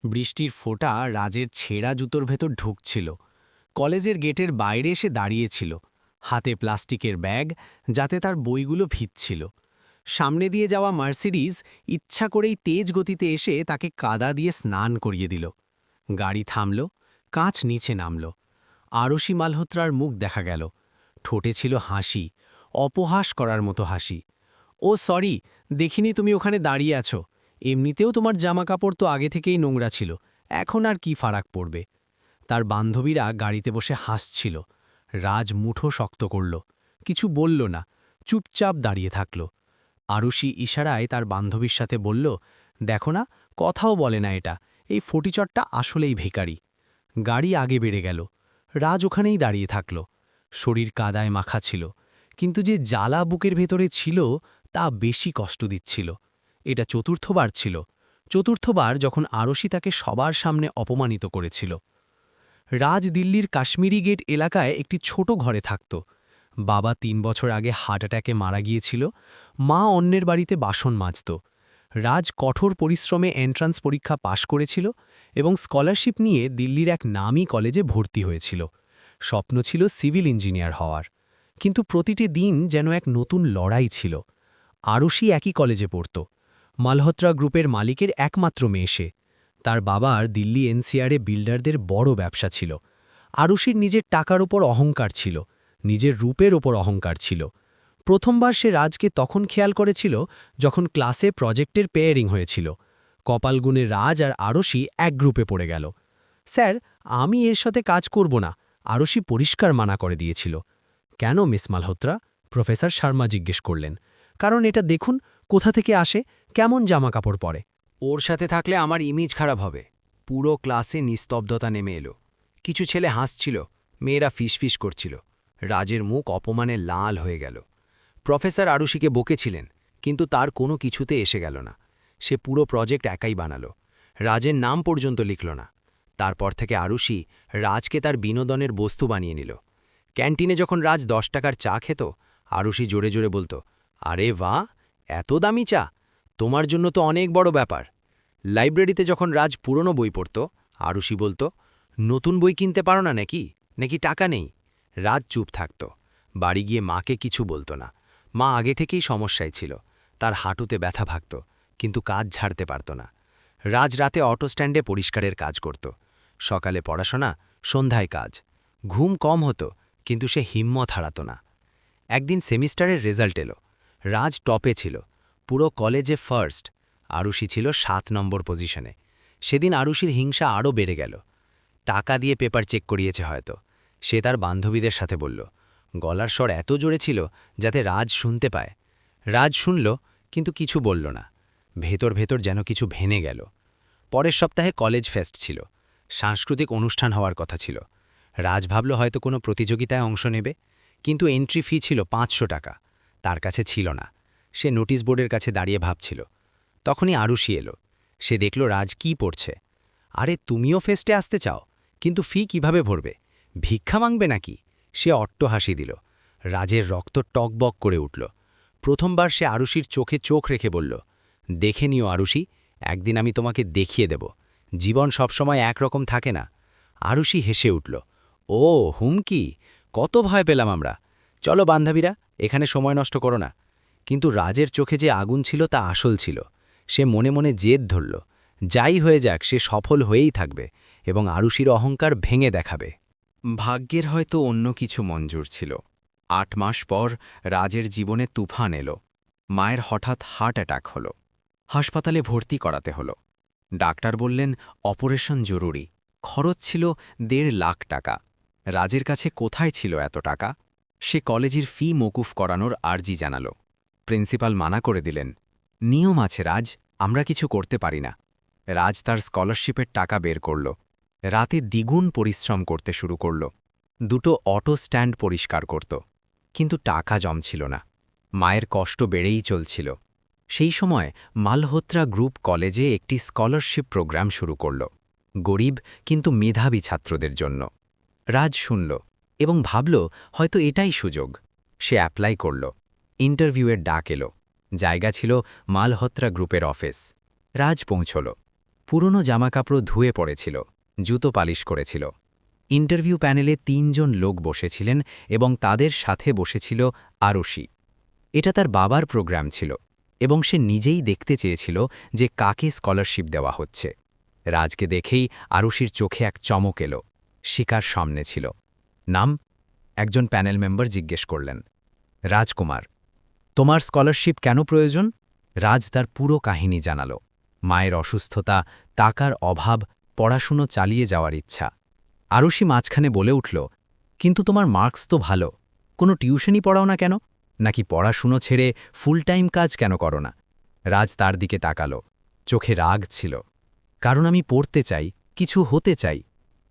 বৃষ্টির ফোঁটা রাজের ছেঁড়া জুতোর ভেতর ঢুকছিল। কলেজের গেটের বাইরে এসে দাঁড়িয়েছিল, হাতে প্লাস্টিকের ব্যাগ, যাতে তার বইগুলো ভিজছিল। সামনে দিয়ে যাওয়া মার্সিডিজ ইচ্ছা করেই তেজ গতিতে এসে তাকে কাদা দিয়ে স্নান করিয়ে দিল। গাড়ি থামল, কাঁচ নিচে নামল। আরশি মালহোত্রার মুখ দেখা গেল। ঠোঁটে ছিল হাসি, অপহাস করার মতো হাসি। ও সরি, দেখিনি তুমি ওখানে দাঁড়িয়ে আছো। এমনিতেও তোমার জামাকাপড় তো আগে থেকেই নোংরা ছিল, এখন আর কি ফারাক পড়বে। তার বান্ধবীরা গাড়িতে বসে হাসছিল। রাজ মুঠো শক্ত করল, কিছু বলল না, চুপচাপ দাঁড়িয়ে থাকল। আরুষি ইশারায় তার বান্ধবীর সাথে বলল, দেখো না, কথাও বলে না এটা, এই ফটিচটটা আসলেই ভিখারি। গাড়ি আগে বেড়ে গেল। রাজ ওখানেই দাঁড়িয়ে থাকল। শরীর কাদায় মাখা ছিল, কিন্তু যে জ্বালা বুকের ভেতরে ছিল তা বেশি কষ্ট দিচ্ছিল। এটা চতুর্থবার ছিল, চতুর্থবার যখন আরশি তাকে সবার সামনে অপমানিত করেছিল। রাজ দিল্লির কাশ্মীরি গেট এলাকায় একটি ছোট ঘরে থাকত। বাবা ৩ বছর আগে হার্ট অ্যাটাকে মারা গিয়েছিল, মা অন্যের বাড়িতে বাসন মাজত। রাজ কঠোর পরিশ্রমে এন্ট্রান্স পরীক্ষা পাশ করেছিল এবং স্কলারশিপ নিয়ে দিল্লির এক নামী কলেজে ভর্তি হয়েছিল। স্বপ্ন ছিল সিভিল ইঞ্জিনিয়ার হওয়ার। কিন্তু প্রতিটি দিন যেন এক নতুন লড়াই ছিল। আরশি একই কলেজে পড়ত। মালহোত্রা গ্রুপের মালিকের একমাত্র মেয়ে সে। তার বাবার দিল্লি এনসিআরে বিল্ডারদের বড় ব্যবসা ছিল। আরুষির নিজের টাকার ওপর অহংকার ছিল, নিজের রূপের ওপর অহংকার ছিল। প্রথমবার সে রাজকে তখন খেয়াল করেছিল যখন ক্লাসে প্রজেক্টের পেয়ারিং হয়েছিল। কপালগুণে রাজ আর আরশি এক গ্রুপে পড়ে গেল। স্যার, আমি এর সাথে কাজ করব না, আরশি পরিষ্কার মানা করে দিয়েছিল। কেন মিস মালহোত্রা? প্রফেসর শর্মা জিজ্ঞেস করলেন। কারণ এটা দেখুন কোথা থেকে আসে, কেমন জামাকাপড় পরে। ওর সাথে থাকলে আমার ইমেজ খারাপ হবে। পুরো ক্লাসে নিস্তব্ধতা নেমে এলো। কিছু ছেলে হাসছিল, মেয়েরা ফিসফিস করছিল। রাজের মুখ অপমানে লাল হয়ে গেল। প্রফেসর আরুষিকে বকেছিলেন, কিন্তু তার কোনো কিছুতে এসে গেল না। সে পুরো প্রজেক্ট একাই বানালো, রাজের নাম পর্যন্ত লিখল না। তারপর থেকে আরুষি রাজকে তার বিনোদনের বস্তু বানিয়ে নিল। ক্যান্টিনে যখন রাজ 10 টাকার চা খেত, আরুষি জোরে জোরে বলতো, আরে বাহ, এত দামি চা, তোমার জন্য তো অনেক বড় ব্যাপার। লাইব্রেরিতে যখন রাজ পুরনো বই পড়ত, আরুষি বলতো, নতুন বই কিনতে পারো না নাকি, নাকি টাকা নেই? রাজ চুপ থাকত, বাড়ি গিয়ে মাকে কিছু বলতো না। মা আগে থেকেই সমস্যায় ছিল, তার হাঁটুতে ব্যথা ভাগত, কিন্তু কাজ ছাড়তে পারত না। রাজ রাতে অটো স্ট্যান্ডে পরিষ্কারের কাজ করত। সকালে পড়াশোনা, সন্ধ্যায় কাজ। ঘুম কম হতো, কিন্তু সে হিম্মত হারাত না। একদিন সেমিস্টারের রেজাল্ট এলো। রাজ টপে ছিল, পুরো কলেজে ফার্স্ট। আরুষি ছিল 7 নম্বর পজিশনে। সেদিন আরুষির হিংসা আরও বেড়ে গেল। টাকা দিয়ে পেপার চেক করিয়েছে হয়তো। সে তার বান্ধবীদের সাথে বলল। গলার স্বর এত জোরে ছিল যাতে রাজ শুনতে পায়। রাজ শুনল, কিন্তু কিছু বলল না। ভেতর ভেতর যেন কিছু ভেঙে গেল। পরের সপ্তাহে কলেজ ফেস্ট ছিল, সাংস্কৃতিক অনুষ্ঠান হওয়ার কথা ছিল। রাজ ভাবল হয়তো কোনো প্রতিযোগিতায় অংশ নেবে, কিন্তু এন্ট্রি ফি ছিল 500 টাকা। তার কাছে ছিল না। সে নোটিশ বোর্ডের কাছে দাঁড়িয়ে ভাবছিল। তখনই আরুষি এলো। সে দেখল রাজ কি পড়ছে। আরে, তুমিও ফেস্টে আসতে চাও, কিন্তু ফি কিভাবে ভরবে? ভিক্ষা মাংবে নাকি? সে অট্টহাসি দিল। রাজের রক্ত টকবক করে উঠল। প্রথমবার সে আরুষির চোখে চোখ রেখে বলল, দেখে নিও আরুষি, একদিন আমি তোমাকে দেখিয়ে দেব, জীবন সবসময় একরকম থাকে না। আরুষি হেসে উঠল। ও হুমকি, কত ভয় পেলাম আমরা। চলো বান্ধবীরা, এখানে সময় নষ্ট করো না। কিন্তু রাজের চোখে যে আগুন ছিল তা আসল ছিল। সে মনে মনে জেদ ধরল, যাই হয়ে যাক সে সফল হয়েই থাকবে এবং আরুষির অহংকার ভেঙে দেখাবে। ভাগ্যের হয়তো অন্য কিছু মঞ্জুর ছিল। ৮ মাস পর রাজের জীবনে তুফান এলো। মায়ের হঠাৎ হার্ট অ্যাটাক হলো। হাসপাতালে ভর্তি করাতে হলো। ডাক্তার বললেন অপারেশন জরুরি। খরচ ছিল ১.৫ লাখ টাকা। রাজের কাছে কোথায় ছিল এত টাকা? সে কলেজের ফি মকুফ করানোর আর্জি জানালো। প্রিন্সিপাল মানা করে দিলেন, নিয়ম আছে রাজ, আমরা কিছু করতে পারি না। রাজ তার স্কলারশিপের টাকা বের করল। রাতে দ্বিগুণ পরিশ্রম করতে শুরু করল। 2টো অটো স্ট্যান্ড পরিষ্কার করত। কিন্তু টাকা জমছিল না। মায়ের কষ্ট বেড়েই চলছিল। সেই সময় মালহোত্রা গ্রুপ কলেজে একটি স্কলারশিপ প্রোগ্রাম শুরু করল, গরিব কিন্তু মেধাবী ছাত্রদের জন্য। রাজ শুনল এবং ভাবল হয়তো এটাই সুযোগ। সে অ্যাপ্লাই করল। ইন্টারভিউয়ের ডাক এলো। জায়গা ছিল মালহোত্রা গ্রুপের অফিস। রাজ পৌঁছল। পুরনো জামাকাপড় ধুয়ে পড়েছিল, জুতো পালিশ করেছিল। ইন্টারভিউ প্যানেলে ৩ জন লোক বসেছিলেন এবং তাদের সাথে বসেছিল আরুষি। এটা তার বাবার প্রোগ্রাম ছিল এবং সে নিজেই দেখতে চেয়েছিল যে কাকে স্কলারশিপ দেওয়া হচ্ছে। রাজকে দেখেই আরুষির চোখে এক চমক এলো। শিকার সামনে ছিল। নাম? একজন প্যানেল মেম্বার জিজ্ঞেস করলেন। রাজকুমার। তোমার স্কলারশিপ কেন প্রয়োজন? রাজ তার পুরো কাহিনী জানালো। মায়ের অসুস্থতা, টাকার অভাব, পড়াশুনো চালিয়ে যাওয়ার ইচ্ছা। আরুষি মাঝখানে বলে উঠল, কিন্তু তোমার মার্কস তো ভালো, কোনো টিউশনই পড়াও না কেন? নাকি পড়াশুনো ছেড়ে ফুল টাইম কাজ কেন করো না? রাজ তার দিকে তাকালো। চোখে রাগ ছিল। কারণ আমি পড়তে চাই, কিছু হতে চাই।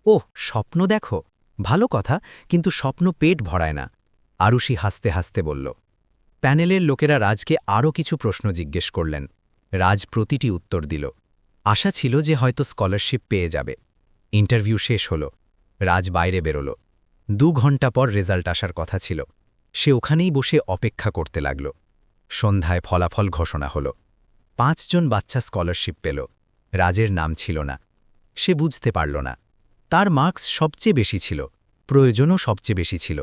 ওহ, স্বপ্ন দেখো, ভালো কথা, কিন্তু স্বপ্ন পেট ভরায় না। আরুষি হাসতে হাসতে বলল। প্যানেলের লোকেরা রাজকে আরও কিছু প্রশ্ন জিজ্ঞেস করলেন। রাজ প্রতিটি উত্তর দিল। আশা ছিল যে হয়তো স্কলারশিপ পেয়ে যাবে। ইন্টারভিউ শেষ হল। রাজ বাইরে বেরোল। ২ ঘন্টা পর রেজাল্ট আসার কথা ছিল। সে ওখানেই বসে অপেক্ষা করতে লাগল। সন্ধ্যায় ফলাফল ঘোষণা হল। ৫ জন বাচ্চা স্কলারশিপ পেল। রাজের নাম ছিল না। সে বুঝতে পারল না। তার মার্কস সবচেয়ে বেশি ছিল, প্রয়োজনও সবচেয়ে বেশি ছিল।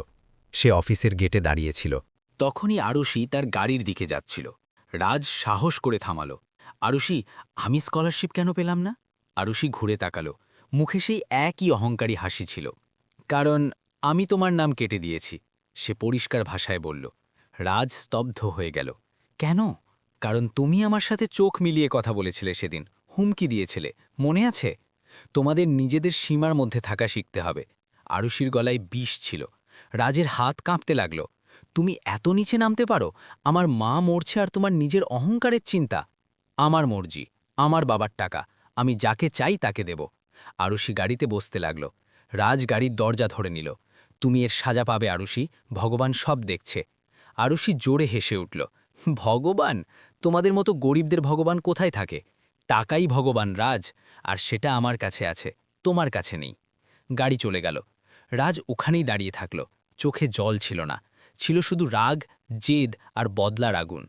সে অফিসের গেটে দাঁড়িয়েছিল। তখনই আরুষি তার গাড়ির দিকে যাচ্ছিল। রাজ সাহস করে থামালো। আরুষি, আমি স্কলারশিপ কেন পেলাম না? আরুষি ঘুরে তাকালো। মুখে সেই একই অহংকারী হাসি ছিল। কারণ আমি তোমার নাম কেটে দিয়েছি, সে পরিষ্কার ভাষায় বলল। রাজ স্তব্ধ হয়ে গেল। কেন? কারণ তুমি আমার সাথে চোখ মিলিয়ে কথা বলেছিলে সেদিন, হুমকি দিয়েছিলে, মনে আছে? তোমাদের নিজেদের সীমার মধ্যে থাকা শিখতে হবে। আরুষির গলায় বিষ ছিল। রাজের হাত কাঁপতে লাগল। তুমি এত নিচে নামতে পারো? আমার মা মরছে আর তোমার নিজের অহংকারের চিন্তা। আমার মর্জি, আমার বাবার টাকা, আমি যাকে চাই তাকে দেব। আরুষি গাড়িতে বসতে লাগল। রাজ গাড়ির দরজা ধরে নিল। তুমি এর সাজা পাবে আরুষি, ভগবান সব দেখছে। আরুষি জোরে হেসে উঠল। ভগবান? তোমাদের মতো গরিবদের ভগবান কোথায় থাকে? টাকাই ভগবান রাজ, আর সেটা আমার কাছে আছে, তোমার কাছে নেই। গাড়ি চলে গেল। রাজ ওখানেই দাঁড়িয়ে থাকল। চোখে জল ছিল না, ছিল শুধু রাগ, জেদ আর বদলার আগুন।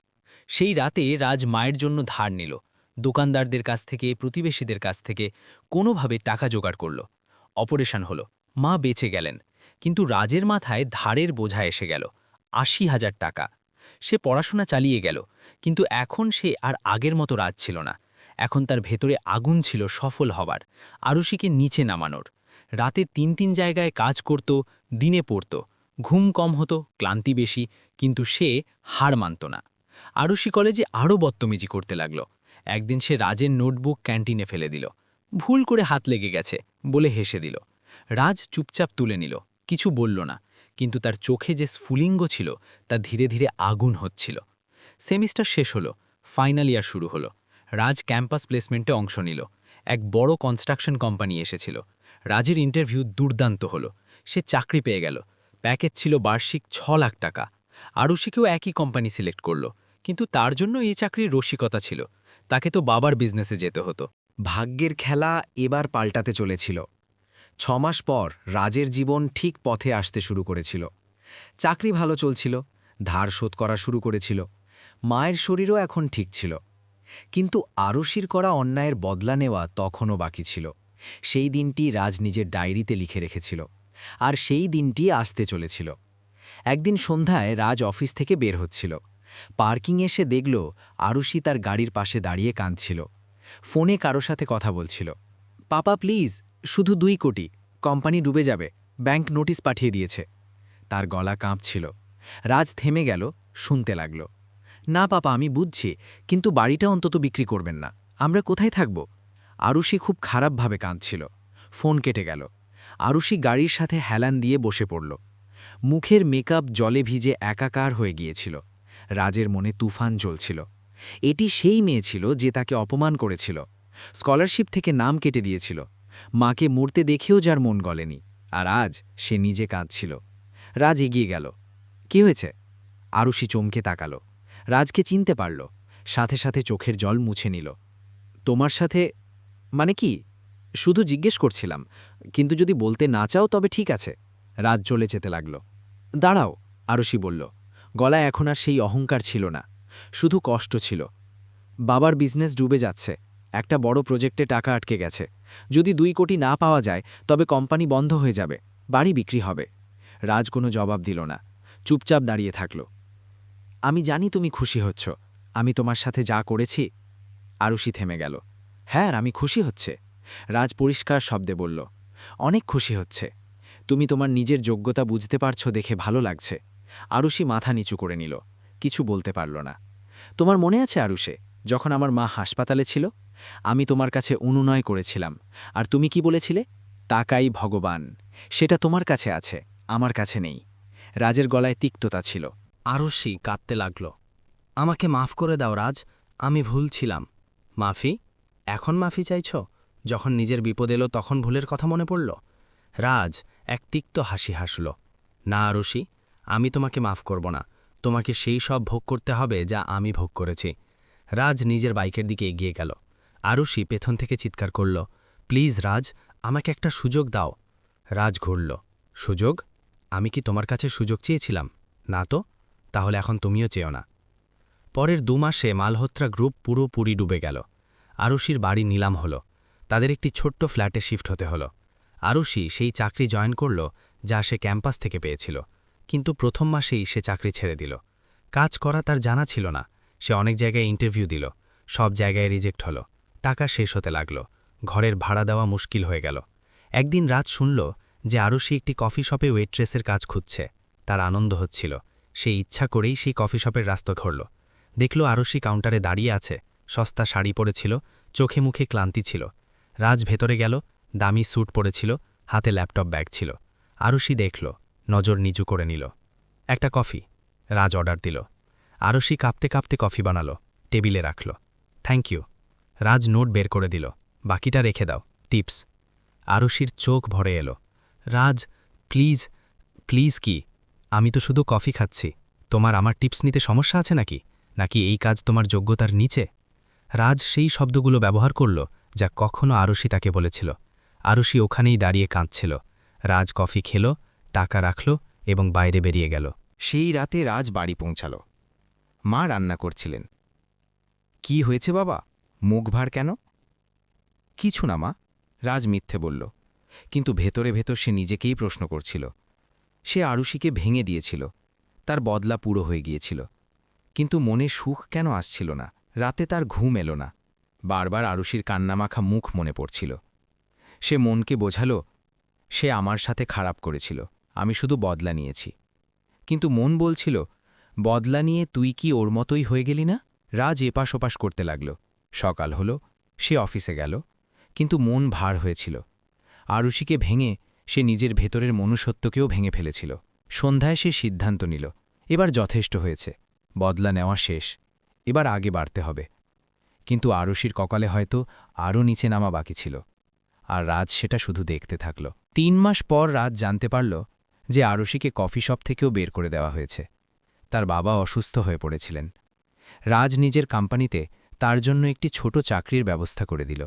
সেই রাতে রাজ মায়ের জন্য ধার নিল। দোকানদারদের কাছ থেকে, প্রতিবেশীদের কাছ থেকে কোনোভাবে টাকা জোগাড় করল। অপারেশন হলো, মা বেঁচে গেলেন। কিন্তু রাজের মাথায় ধারের বোঝা এসে গেল, ৮০,০০০ টাকা। সে পড়াশোনা চালিয়ে গেল, কিন্তু এখন সে আর আগের মতো রাজ ছিল না। এখন তার ভেতরে আগুন ছিল সফল হবার, আরুষিকে নিচে নামানোর। রাতে ৩ জায়গায় কাজ করত, দিনে পড়ত। ঘুম কম হতো, ক্লান্তি বেশি, কিন্তু সে হার মানত না। আরুষি কলেজে আরও বদতমিজি করতে লাগল। একদিন সে রাজের নোটবুক ক্যান্টিনে ফেলে দিল। ভুল করে হাত লেগে গেছে বলে হেসে দিল। রাজ চুপচাপ তুলে নিল, কিছু বলল না, কিন্তু তার চোখে যে স্ফুলিঙ্গ ছিল তা ধীরে ধীরে আগুন হচ্ছিল। সেমিস্টার শেষ হলো, ফাইনাল ইয়ার শুরু হলো। রাজ ক্যাম্পাস প্লেসমেন্টে অংশ নিল। এক বড় কনস্ট্রাকশন কোম্পানি এসেছিল। রাজের ইন্টারভিউ দুর্দান্ত হলো। সে চাকরি পেয়ে গেল। প্যাকেজ ছিল বার্ষিক ৬ লাখ টাকা। আরুষিকেও একই কোম্পানি সিলেক্ট করল, কিন্তু তার জন্য এই চাকরির রসিকতা ছিল। তাকে তো বাবার বিজনেসে যেতে হতো। ভাগ্যের খেলা এবার পাল্টাতে চলেছিল। ৬ মাস পর রাজের জীবন ঠিক পথে আসতে শুরু করেছিল। চাকরি ভালো চলছিল, ধার শোধ করা শুরু করেছিল। মায়ের শরীরও এখন ঠিক ছিল। কিন্তু আরুষির করা অন্যায়ের বদলা নেওয়া তখনও বাকি ছিল। সেই দিনটি রাজ নিজের ডায়েরিতে লিখে রেখেছিল। আর সেই দিনটি আসতে চলেছিল। একদিন সন্ধ্যায় রাজ অফিস থেকে বের হচ্ছিল। পার্কিংয়ে এসে দেখল আরুষি তার গাড়ির পাশে দাঁড়িয়ে কাঁদছিল। ফোনে কারো সাথে কথা বলছিল। পাপা প্লিজ, শুধু ২ কোটি, কোম্পানি ডুবে যাবে, ব্যাংক নোটিশ পাঠিয়ে দিয়েছে। তার গলা কাঁপছিল। রাজ থেমে গেল, শুনতে লাগল। না পাপা, আমি বুঝছি, কিন্তু বাড়িটা অন্তত বিক্রি করবেন না, আমরা কোথায় থাকব? আরুষি খুব খারাপভাবে কাঁদছিল। ফোন কেটে গেল। আরুষি গাড়ির সাথে হেলান দিয়ে বসে পড়ল। মুখের মেকআপ জলে ভিজে একাকার হয়ে গিয়েছিল। রাজের মনে তুফান চলছিল। এটি সেই মেয়ে ছিল যে তাকে অপমান করেছিল, স্কলারশিপ থেকে নাম কেটে দিয়েছিল, মাকে মরতে দেখেও যার মন গলেনি। আর আজ সে নিজে কাঁদছিল। রাজ এগিয়ে গেল। কি হয়েছে? আরুষি চমকে তাকালো। রাজকে চিনতে পারল, সাথে সাথে চোখের জল মুছে নিল। তোমার সাথে মানে কি? শুধু জিজ্ঞেস করছিলাম, কিন্তু যদি বলতে না চাও তবে ঠিক আছে। রাজ চলে যেতে লাগল। দাঁড়াও, আরুষি বলল। গলায় এখন আর সেই অহংকার ছিল না, শুধু কষ্ট ছিল। বাবার বিজনেস ডুবে যাচ্ছে, একটা বড় প্রজেক্টে টাকা আটকে গেছে। যদি 2 কোটি না পাওয়া যায় তবে কোম্পানি বন্ধ হয়ে যাবে, বাড়ি বিক্রি হবে। রাজ কোনো জবাব দিল না, চুপচাপ দাঁড়িয়ে থাকল। আমি জানি তুমি খুশি হচ্ছ, আমি তোমার সাথে যা করেছি। আরুষি থেমে গেল। হ্যাঁ, আমি খুশি হচ্ছে। রাজ পরিষ্কার শব্দে বলল, অনেক খুশি হচ্ছে। তুমি তোমার নিজের যোগ্যতা বুঝতে পারছো দেখে ভালো লাগছে। আরুষি মাথা নিচু করে নিল, কিছু বলতে পারল না। তোমার মনে আছে আরুষে, যখন আমার মা হাসপাতালে ছিল, আমি তোমার কাছে অনুনয় করেছিলাম, আর তুমি কি বলেছিলে? তাকাই ভগবান। সেটা তোমার কাছে আছে, আমার কাছে নেই। রাজের গলায় তিক্ততা ছিল। আরুষি কাঁদতে লাগল। আমাকে মাফ করে দাও রাজ, আমি ভুল ছিলাম। মাফি? এখন মাফি চাইছ? যখন নিজের বিপদ এলো তখন ভুলের কথা মনে পড়ল? রাজ এক তিক্ত হাসি হাসল। না আরুষি, আমি তোমাকে মাফ করব না। তোমাকে সেই সব ভোগ করতে হবে যা আমি ভোগ করেছি। রাজ নিজের বাইকের দিকে এগিয়ে গেল। আরুষি পেছন থেকে চিৎকার করল, প্লিজ রাজ, আমাকে একটা সুযোগ দাও। রাজ ঘুরল। সুযোগ? আমি কি তোমার কাছে সুযোগ চেয়েছিলাম? না তো। তাহলে এখন তুমিও চেও না। পরের 2 মাসে মালহোত্রা গ্রুপ পুরোপুরি ডুবে গেল। আরুষির বাড়ি নিলাম হলো। তাদের একটি ছোট্ট ফ্ল্যাটে শিফট হতে হলো। আরুষি সেই চাকরি জয়েন করল যা সে ক্যাম্পাস থেকে পেয়েছিল, কিন্তু প্রথম মাসেই সে চাকরি ছেড়ে দিল। কাজ করা তার জানা ছিল না। সে অনেক জায়গায় ইন্টারভিউ দিল, সব জায়গায় রিজেক্ট হলো। টাকা শেষ হতে লাগল, ঘরের ভাড়া দেওয়া মুশকিল হয়ে গেল। একদিন রাত শুনল যে আরুষি একটি কফি শপে ওয়েট্রেসের কাজ খুঁজছে। তার আনন্দ হচ্ছিল। সে ইচ্ছা করেই সেই কফি শপের রাস্তা ধরল। দেখল আরুষি কাউন্টারে দাঁড়িয়ে আছে, সস্তা শাড়ি পরেছিল, চোখে মুখে ক্লান্তি ছিল। রাজ ভেতরে গেল, দামি স্যুট পরেছিল, হাতে ল্যাপটপ ব্যাগ ছিল। আরুষি দেখল, নজর নিচু করে নিল। একটা কফি। রাজ অর্ডার দিল। আরুষি কাঁপতে কাঁপতে কফি বানালো, টেবিলে রাখল। Thank you. রাজ নোট বের করে দিল, বাকিটা রেখে দাও, টিপস। আরুষির চোখ ভরে এলো। রাজ, প্লিজ। প্লিজ কি? আমি তো শুধু কফি খাচ্ছি। তোমার আমার টিপস নিতে সমস্যা আছে নাকি এই কাজ তোমার যোগ্যতার নিচে? রাজ সেই শব্দগুলো ব্যবহার করল যা কখনো আরুষি তাকে বলেছিল। আরুষি ওখানেই দাঁড়িয়ে কাঁদছিল। রাজ কফি খেল, টাকা রাখল এবং বাইরে বেরিয়ে গেল। সেই রাতে রাজ বাড়ি পৌঁছাল। মা রান্না করছিলেন। কি হয়েছে বাবা, মুখ ভার কেন? কিছু না মা, রাজ মিথ্যে বলল। কিন্তু ভেতরে ভেতর সে নিজেকেই প্রশ্ন করছিল। সে আরুষিকে ভেঙে দিয়েছিল, তার বদলা পুরো হয়ে গিয়েছিল। কিন্তু মনে সুখ কেন আসছিল না? রাতে তার ঘুম এলো না। বারবার আরুষির কান্নামাখা মুখ মনে পড়ছিল। সে মনকে বোঝাল, সে আমার সাথে খারাপ করেছিল, আমি শুধু বদলা নিয়েছি। কিন্তু মন বলছিল, বদলা নিয়ে তুই কি ওর মতোই হয়ে গেলি না? রাজ এপাশ ওপাশ করতে লাগল। সকাল হলো, সে অফিসে গেল, কিন্তু মন ভার হয়েছিল। আরুষিকে ভেঙে সে নিজের ভেতরের মনুষ্যত্বকেও ভেঙে ফেলেছিল। সন্ধ্যায় সে সিদ্ধান্ত নিল, এবার যথেষ্ট হয়েছে, বদলা নেওয়া শেষ, এবার আগে বাড়তে হবে। কিন্তু আরুষির কপালে হয়তো আরও নিচে নামা বাকি ছিল, আর রাজ সেটা শুধু দেখতে থাকল। 3 মাস পর রাজ জানতে পারল যে আরুষিকে কফি শপ থেকেও বের করে দেওয়া হয়েছে। তার বাবা অসুস্থ হয়ে পড়েছিলেন। রাজ নিজের কোম্পানিতে তার জন্য একটি ছোট চাকরির ব্যবস্থা করে দিল।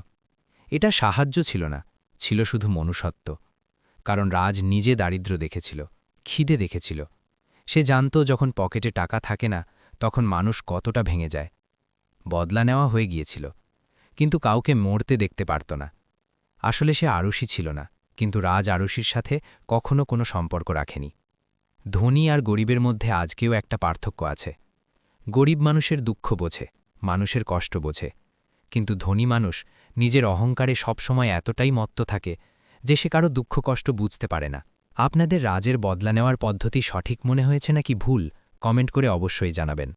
এটা সাহায্য ছিল না, ছিল শুধু মনুষ্যত্ব। কারণ রাজ নিজে দারিদ্র্য দেখেছিল, খিদে দেখেছিল। সে জানত যখন পকেটে টাকা থাকে না তখন মানুষ কতটা ভেঙে যায়। বদলা নেওয়া হয়ে গিয়েছিল, কিন্তু কাউকে মরতে দেখতে পারত না। আসলে সে আরুষি ছিল না, কিন্তু রাজ আরুষির সাথে কখনো কোনো সম্পর্ক রাখেনি। ধনী আর গরিবের মধ্যে আজকেও একটা পার্থক্য আছে। গরিব মানুষের দুঃখ বোঝে, মানুষের কষ্ট বোঝে, কিন্তু ধনী মানুষ নিজের অহংকারে সবসময় এতটাই মত্ত থাকে যে সে কারো দুঃখ কষ্ট বুঝতে পারে না। আপনাদের রাজের বদলা নেওয়ার পদ্ধতি সঠিক মনে হয়েছে নাকি ভুল, কমেন্ট করে অবশ্যই জানাবেন।